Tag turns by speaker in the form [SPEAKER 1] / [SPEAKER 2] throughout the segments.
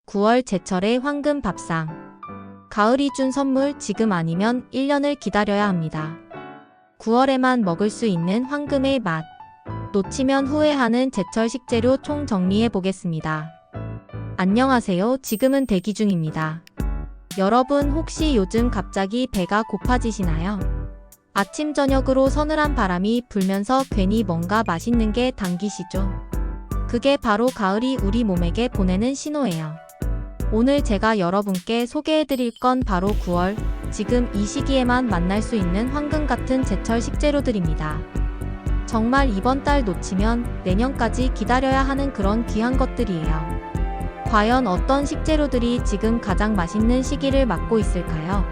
[SPEAKER 1] 9월 제철의 황금 밥상. 가을이 준 선물 지금 아니면 1년을 기다려야 합니다. 9월에만 먹을 수 있는 황금의 맛. 놓치면 후회하는 제철 식재료 총 정리해 보겠습니다. 안녕하세요. 지금은 대기 중입니다. 여러분 혹시 요즘 갑자기 배가 고파지시나요? 아침 저녁으로 서늘한 바람이 불면서 괜히 뭔가 맛있는 게 당기시죠? 그게 바로 가을이 우리 몸에게 보내는 신호예요. 오늘 제가 여러분께 소개해드릴 건 바로 9월, 지금 이 시기에만 만날 수 있는 황금 같은 제철 식재료들입니다. 정말 이번 달 놓치면 내년까지 기다려야 하는 그런 귀한 것들이에요. 과연 어떤 식재료들이 지금 가장 맛있는 시기를 맞고 있을까요?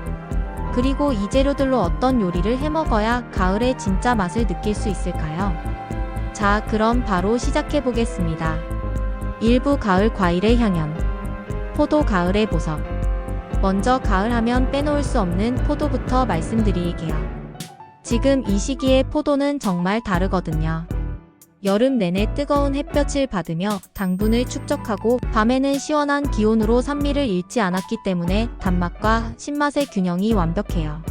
[SPEAKER 1] 그리고 이 재료들로 어떤 요리를 해먹어야 가을의 진짜 맛을 느낄 수 있을까요? 자, 그럼 바로 시작해 보겠습니다. 일부 가을 과일의 향연. 포도 가을의 보석. 먼저 가을 하면 빼놓을 수 없는 포도부터 말씀드릴게요. 지금 이 시기에 포도는 정말 다르거든요. 여름 내내 뜨거운 햇볕을 받으며 당분을 축적하고 밤에는 시원한 기온으로 산미를 잃지 않았기 때문에 단맛과 신맛의 균형이 완벽해요.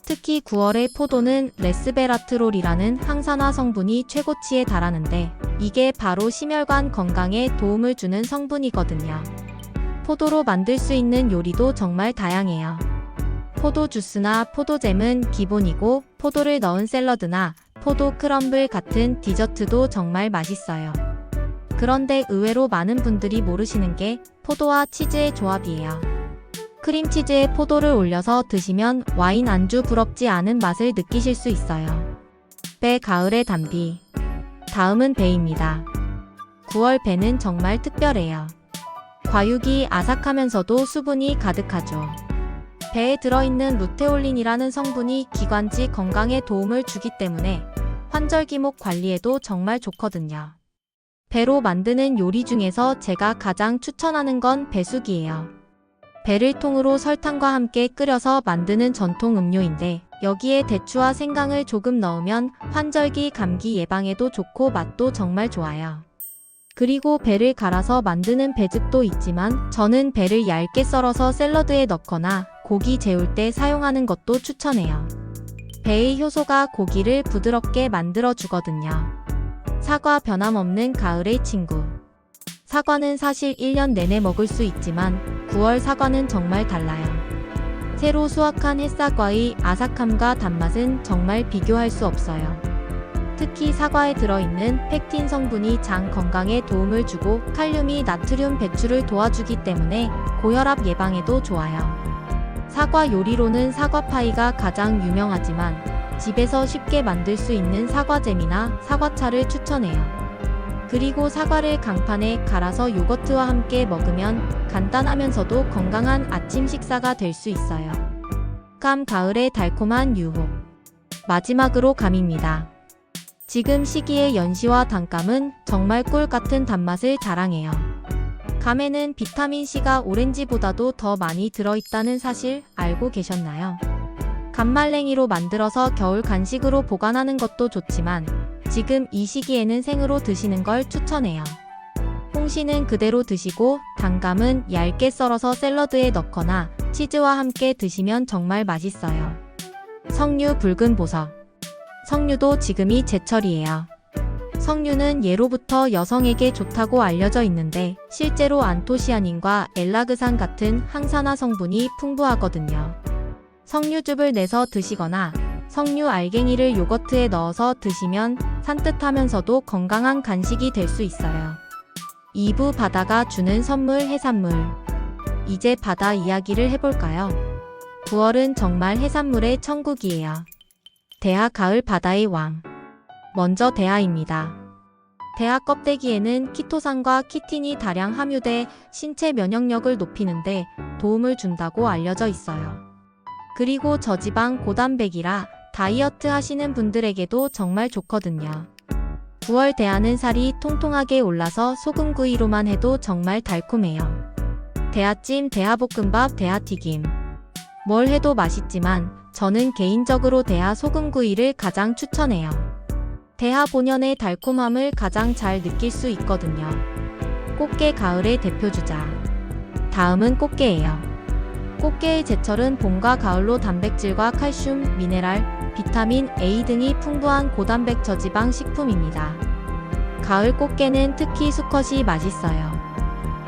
[SPEAKER 1] 특히 9월의 포도는 레스베라트롤이라는 항산화 성분이 최고치에 달하는데 이게 바로 심혈관 건강에 도움을 주는 성분이거든요. 포도로 만들 수 있는 요리도 정말 다양해요. 포도 주스나 포도잼은 기본이고 포도를 넣은 샐러드나 포도 크럼블 같은 디저트도 정말 맛있어요. 그런데 의외로 많은 분들이 모르시는 게 포도와 치즈의 조합이에요. 크림치즈에 포도를 올려서 드시면 와인 안주 부럽지 않은 맛을 느끼실 수 있어요. 배 가을의 단비. 다음은 배입니다. 9월 배는 정말 특별해요. 과육이 아삭하면서도 수분이 가득하죠. 배에 들어있는 루테올린이라는 성분이 기관지 건강에 도움을 주기 때문에 환절기목 관리에도 정말 좋거든요. 배로 만드는 요리 중에서 제가 가장 추천하는 건 배숙이에요. 배를 통으로 설탕과 함께 끓여서 만드는 전통 음료인데 여기에 대추와 생강을 조금 넣으면 환절기 감기 예방에도 좋고 맛도 정말 좋아요. 그리고 배를 갈아서 만드는 배즙도 있지만 저는 배를 얇게 썰어서 샐러드에 넣거나 고기 재울 때 사용하는 것도 추천해요. 배의 효소가 고기를 부드럽게 만들어 주거든요. 사과 변함없는 가을의 친구. 사과는 사실 1년 내내 먹을 수 있지만 9월 사과는 정말 달라요. 새로 수확한 햇사과의 아삭함과 단맛은 정말 비교할 수 없어요. 특히 사과에 들어있는 펙틴 성분이 장 건강에 도움을 주고 칼륨이 나트륨 배출을 도와주기 때문에 고혈압 예방에도 좋아요. 사과 요리로는 사과파이가 가장 유명하지만 집에서 쉽게 만들 수 있는 사과잼이나 사과차를 추천해요. 그리고 사과를 강판에 갈아서 요거트와 함께 먹으면 간단하면서도 건강한 아침 식사가 될 수 있어요. 감 가을의 달콤한 유혹. 마지막으로 감입니다. 지금 시기의 연시와 단감은 정말 꿀 같은 단맛을 자랑해요. 감에는 비타민C가 오렌지보다도 더 많이 들어있다는 사실 알고 계셨나요? 감말랭이로 만들어서 겨울 간식으로 보관하는 것도 좋지만 지금 이 시기에는 생으로 드시는 걸 추천해요. 홍시는 그대로 드시고 단감은 얇게 썰어서 샐러드에 넣거나 치즈와 함께 드시면 정말 맛있어요. 석류 붉은 보석. 석류도 지금이 제철이에요. 석류는 예로부터 여성에게 좋다고 알려져 있는데 실제로 안토시아닌과 엘라그산 같은 항산화 성분이 풍부하거든요. 석류즙을 내서 드시거나 석류 알갱이를 요거트에 넣어서 드시면 산뜻하면서도 건강한 간식이 될 수 있어요. 2부 바다가 주는 선물 해산물. 이제 바다 이야기를 해볼까요? 9월은 정말 해산물의 천국이에요. 대하 가을 바다의 왕. 먼저 대하입니다. 대하 껍데기에는 키토산과 키틴이 다량 함유돼 신체 면역력을 높이는데 도움을 준다고 알려져 있어요. 그리고 저지방 고단백이라 다이어트 하시는 분들에게도 정말 좋거든요. 9월 대하는 살이 통통하게 올라서 소금구이로만 해도 정말 달콤해요. 대하찜, 대하볶음밥, 대하튀김. 뭘 해도 맛있지만 저는 개인적으로 대하 소금구이를 가장 추천해요. 대하 본연의 달콤함을 가장 잘 느낄 수 있거든요. 꽃게 가을의 대표주자. 다음은 꽃게예요. 꽃게의 제철은 봄과 가을로 단백질과 칼슘, 미네랄, 비타민 A 등이 풍부한 고단백 저지방 식품입니다. 가을 꽃게는 특히 수컷이 맛있어요.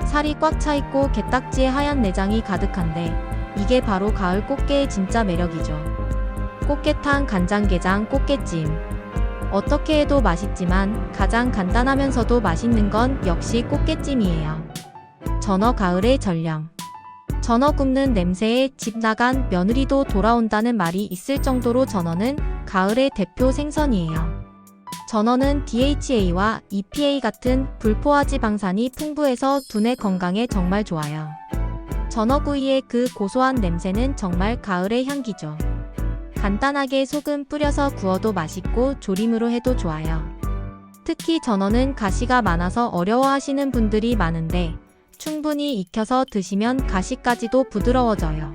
[SPEAKER 1] 살이 꽉 차있고 게딱지에 하얀 내장이 가득한데 이게 바로 가을 꽃게의 진짜 매력이죠. 꽃게탕, 간장게장, 꽃게찜. 어떻게 해도 맛있지만 가장 간단하면서도 맛있는 건 역시 꽃게찜이에요. 전어 가을의 전령. 전어 굽는 냄새에 집 나간 며느리도 돌아온다는 말이 있을 정도로 전어는 가을의 대표 생선이에요. 전어는 DHA와 EPA 같은 불포화지방산이 풍부해서 두뇌 건강에 정말 좋아요. 전어구이의 그 고소한 냄새는 정말 가을의 향기죠. 간단하게 소금 뿌려서 구워도 맛있고 조림으로 해도 좋아요. 특히 전어는 가시가 많아서 어려워하시는 분들이 많은데 충분히 익혀서 드시면 가시까지도 부드러워져요.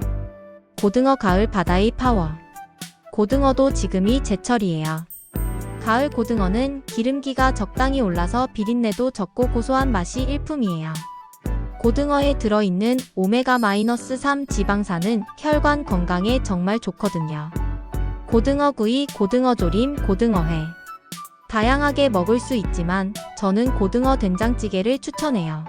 [SPEAKER 1] 고등어 가을 바다의 파워. 고등어도 지금이 제철이에요. 가을 고등어는 기름기가 적당히 올라서 비린내도 적고 고소한 맛이 일품이에요. 고등어에 들어있는 오메가-3 지방산은 혈관 건강에 정말 좋거든요. 고등어구이, 고등어조림, 고등어회. 다양하게 먹을 수 있지만 저는 고등어 된장찌개를 추천해요.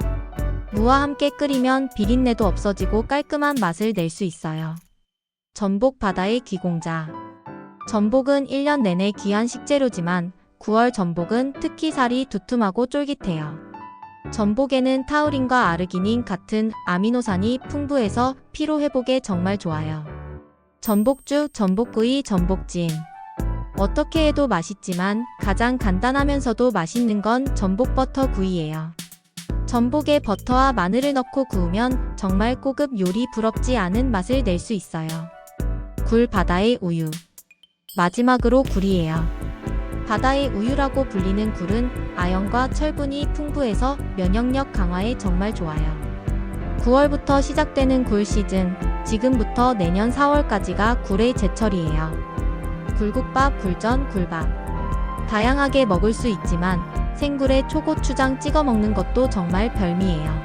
[SPEAKER 1] 무와 함께 끓이면 비린내도 없어지고 깔끔한 맛을 낼 수 있어요. 전복 바다의 귀공자. 전복은 1년 내내 귀한 식재료지만 9월 전복은 특히 살이 두툼하고 쫄깃해요. 전복에는 타우린과 아르기닌 같은 아미노산이 풍부해서 피로 회복에 정말 좋아요. 전복죽, 전복구이, 전복찜. 어떻게 해도 맛있지만 가장 간단하면서도 맛있는 건 전복버터 구이예요. 전복에 버터와 마늘을 넣고 구우면 정말 고급 요리 부럽지 않은 맛을 낼 수 있어요. 굴 바다의 우유. 마지막으로 굴이에요. 바다의 우유라고 불리는 굴은 아연과 철분이 풍부해서 면역력 강화에 정말 좋아요. 9월부터 시작되는 굴 시즌, 지금부터 내년 4월까지가 굴의 제철이에요. 굴국밥, 굴전, 굴밥. 다양하게 먹을 수 있지만 생굴에 초고추장 찍어 먹는 것도 정말 별미예요.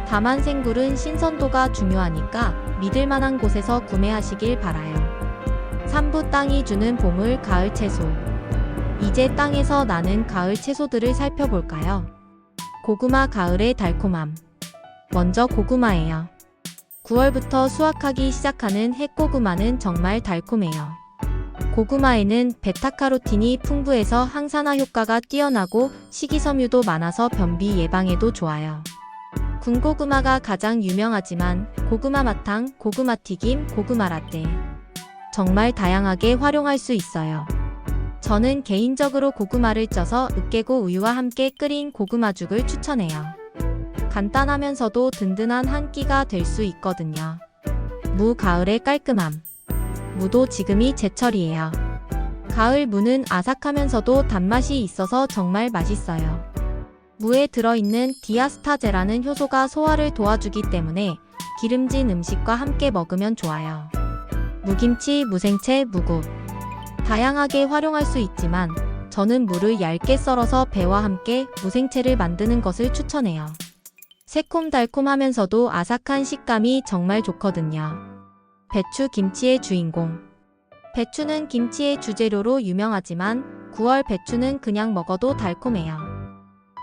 [SPEAKER 1] 다만 생굴은 신선도가 중요하니까 믿을 만한 곳에서 구매하시길 바라요. 삼부 땅이 주는 보물 가을 채소. 이제 땅에서 나는 가을 채소들을 살펴볼까요? 고구마 가을의 달콤함. 먼저 고구마예요. 9월부터 수확하기 시작하는 핵고구마는 정말 달콤해요. 고구마에는 베타카로틴이 풍부해서 항산화 효과가 뛰어나고 식이섬유도 많아서 변비 예방에도 좋아요. 군고구마가 가장 유명하지만 고구마 마탕, 고구마 튀김, 고구마 라떼. 정말 다양하게 활용할 수 있어요. 저는 개인적으로 고구마를 쪄서 으깨고 우유와 함께 끓인 고구마죽을 추천해요. 간단하면서도 든든한 한 끼가 될 수 있거든요. 무 가을의 깔끔함. 무도 지금이 제철이에요. 가을 무는 아삭하면서도 단맛이 있어서 정말 맛있어요. 무에 들어있는 디아스타제라는 효소가 소화를 도와주기 때문에 기름진 음식과 함께 먹으면 좋아요. 무김치, 무생채, 무국. 다양하게 활용할 수 있지만 저는 무를 얇게 썰어서 배와 함께 무생채를 만드는 것을 추천해요. 새콤달콤하면서도 아삭한 식감이 정말 좋거든요. 배추 김치의 주인공. 배추는 김치의 주재료로 유명하지만 9월 배추는 그냥 먹어도 달콤해요.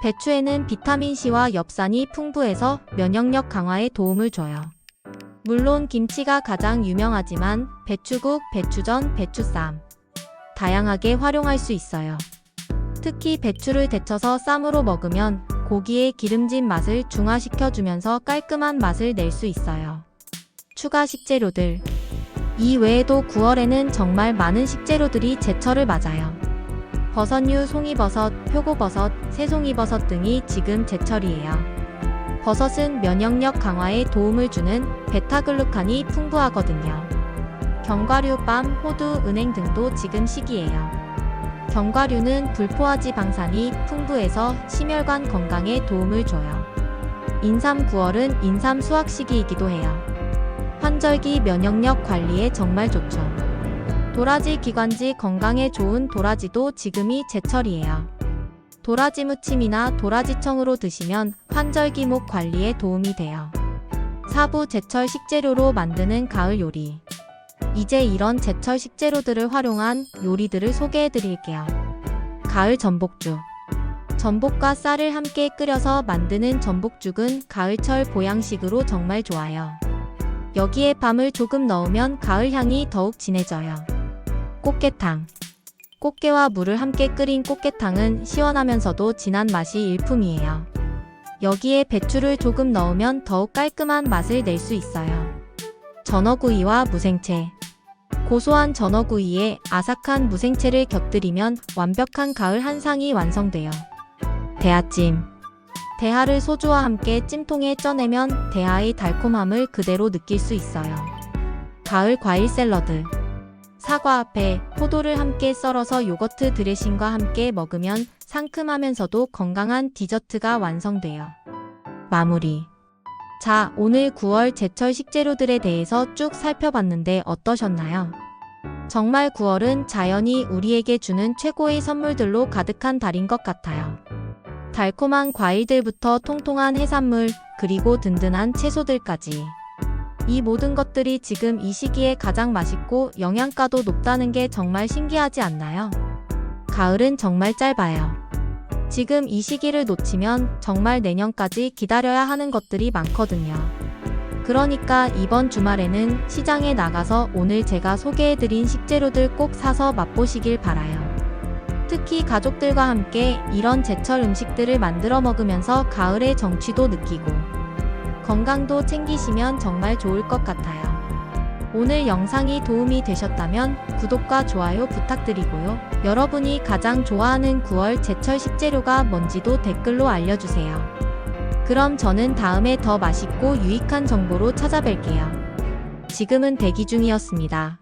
[SPEAKER 1] 배추에는 비타민C와 엽산이 풍부해서 면역력 강화에 도움을 줘요. 물론 김치가 가장 유명하지만 배추국, 배추전, 배추쌈. 다양하게 활용할 수 있어요. 특히 배추를 데쳐서 쌈으로 먹으면 고기의 기름진 맛을 중화시켜주면서 깔끔한 맛을 낼 수 있어요. 추가 식재료들. 이 외에도 9월에는 정말 많은 식재료들이 제철을 맞아요. 버섯류, 송이버섯, 표고버섯, 새송이버섯 등이 지금 제철이에요. 버섯은 면역력 강화에 도움을 주는 베타글루칸이 풍부하거든요. 견과류, 빰, 호두, 은행 등도 지금 시기예요. 견과류는 불포화지방산이 풍부해서 심혈관 건강에 도움을 줘요. 인삼 9월은 인삼 수확 시기이기도 해요. 환절기 면역력 관리에 정말 좋죠. 도라지 기관지 건강에 좋은 도라지도 지금이 제철이에요. 도라지 무침이나 도라지청으로 드시면 환절기 목 관리에 도움이 돼요. 사부 제철 식재료로 만드는 가을 요리. 이제 이런 제철 식재료들을 활용한 요리들을 소개해 드릴게요. 가을 전복죽. 전복과 쌀을 함께 끓여서 만드는 전복죽은 가을철 보양식으로 정말 좋아요. 여기에 밤을 조금 넣으면 가을 향이 더욱 진해져요. 꽃게탕. 꽃게와 물을 함께 끓인 꽃게탕은 시원하면서도 진한 맛이 일품이에요. 여기에 배추를 조금 넣으면 더욱 깔끔한 맛을 낼 수 있어요. 전어구이와 무생채. 고소한 전어구이에 아삭한 무생채를 곁들이면 완벽한 가을 한상이 완성돼요. 대하찜. 대하를 소주와 함께 찜통에 쪄내면 대하의 달콤함을 그대로 느낄 수 있어요. 가을 과일 샐러드. 사과, 배, 포도를 함께 썰어서 요거트 드레싱과 함께 먹으면 상큼하면서도 건강한 디저트가 완성돼요. 마무리. 자, 오늘 9월 제철 식재료들에 대해서 쭉 살펴봤는데 어떠셨나요? 정말 9월은 자연이 우리에게 주는 최고의 선물들로 가득한 달인 것 같아요. 달콤한 과일들부터 통통한 해산물, 그리고 든든한 채소들까지. 이 모든 것들이 지금 이 시기에 가장 맛있고 영양가도 높다는 게 정말 신기하지 않나요? 가을은 정말 짧아요. 지금 이 시기를 놓치면 정말 내년까지 기다려야 하는 것들이 많거든요. 그러니까 이번 주말에는 시장에 나가서 오늘 제가 소개해드린 식재료들 꼭 사서 맛보시길 바라요. 특히 가족들과 함께 이런 제철 음식들을 만들어 먹으면서 가을의 정취도 느끼고 건강도 챙기시면 정말 좋을 것 같아요. 오늘 영상이 도움이 되셨다면 구독과 좋아요 부탁드리고요. 여러분이 가장 좋아하는 9월 제철 식재료가 뭔지도 댓글로 알려주세요. 그럼 저는 다음에 더 맛있고 유익한 정보로 찾아뵐게요. 지금은 대기 중이었습니다.